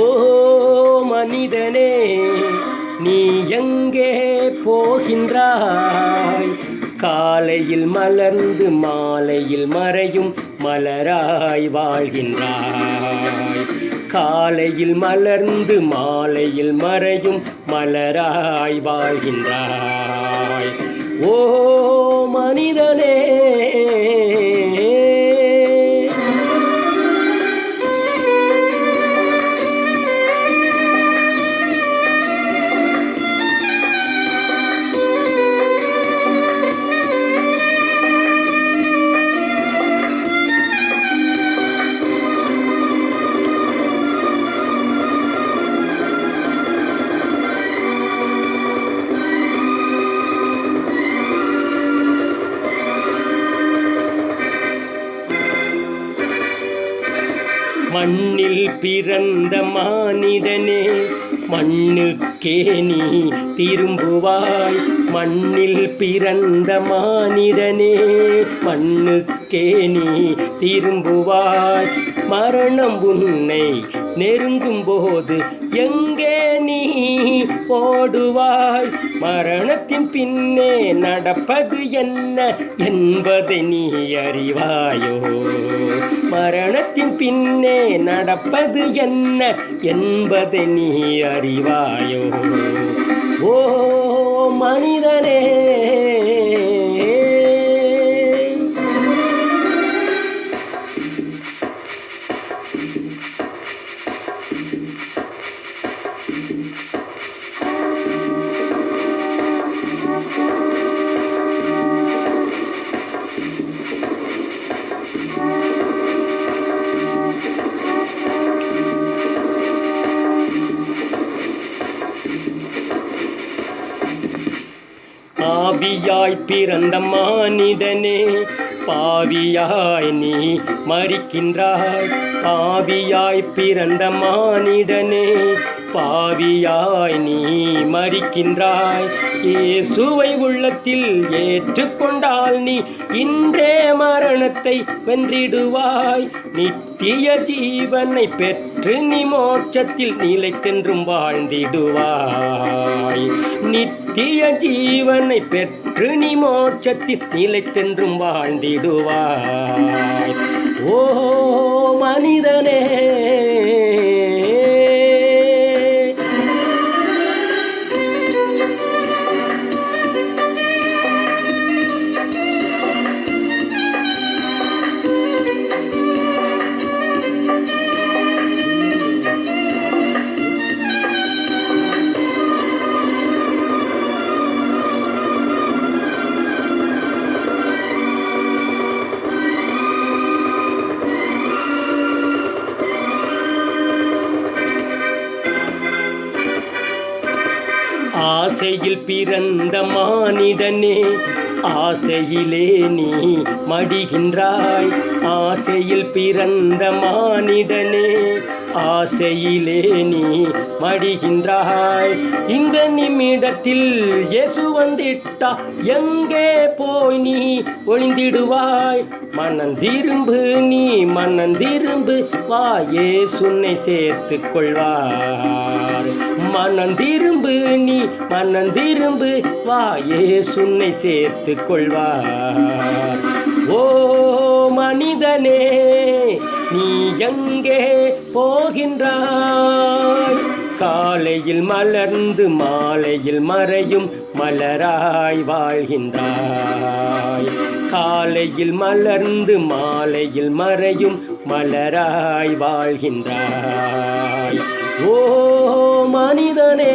ஓ மனிதனே, நீ எங்கே போகின்றாய்? காலையில் மலர்ந்து மாலையில் மறையும் மலராய் வாழ்கின்றாய். காலையில் மலர்ந்து மாலையில் மறையும் மலராய் வாழ்கின்றாய். ஓ மனிதனே, மண்ணில் பிறந்த மானிடனே, மண்ணுக்கே நீ திரும்புவாய். மண்ணில் பிறந்த மானிடனே, மண்ணுக்கே நீ திரும்புவாய். மரணம் உன்னை நெருங்கும் போது எங்கே நீ ஓடுவாய்? மரணத்தின் பின்னே நடப்பது என்ன என்பதை நீ அறிவாயோ? மரணத்தின் பின்னே நடப்பது என்ன என்பதை நீ அறிவாயோ? ஓ மனிதனே, ஆவியாய் பிறந்த மானிடனே, பாவியாய் நீ மரிக்கின்றாய். ஆவியாய் பிறந்த மானிடனே, பாவியாய் நீ மரிக்கின்றாய். இயேசுவை உள்ளத்தில் ஏற்றுக்கொண்டால் நீ இன்றே மரணத்தை வென்றிடுவாய். நித்திய ஜீவனை பெற்று நீ மோட்சத்தில் நிலைத்தென்றும் வாழ்ந்திடுவாய். நித்திய ஜீவனை பெற்று நீ மோட்சத்தில் நிலைத்தென்றும் வாழ்ந்திடுவாய். ஓ மனிதனே, ஆசையில் பிறந்த மானிடனே, ஆசையிலே நீ மடிகின்றாய். ஆசையில் பிறந்த மானிடனே, ஆசையிலே நீ மடிகின்றாய். இந்த நிமிடத்தில் இயேசு வந்திட்டா எங்கே போய் நீ ஒளிந்திடுவாய்? மனந்திரும்பு, நீ மனந்திரும்பு, வா இயேசுனை சேர்த்து கொள்வார். மனந்திரும்பு, நீ மனந்திரும்பு, வா இயேசுனை சேர்த்து கொள்வார். ஓ மனிதனே, நீ எங்கே போகின்றாய்? காலையில் மலர்ந்து மாலையில் மறையும் மலராய் வாழ்கின்றாய். காலையில் மலர்ந்து மாலையில் மறையும் மலராய் வாழ்கின்றாய். ஓ மனிதனே,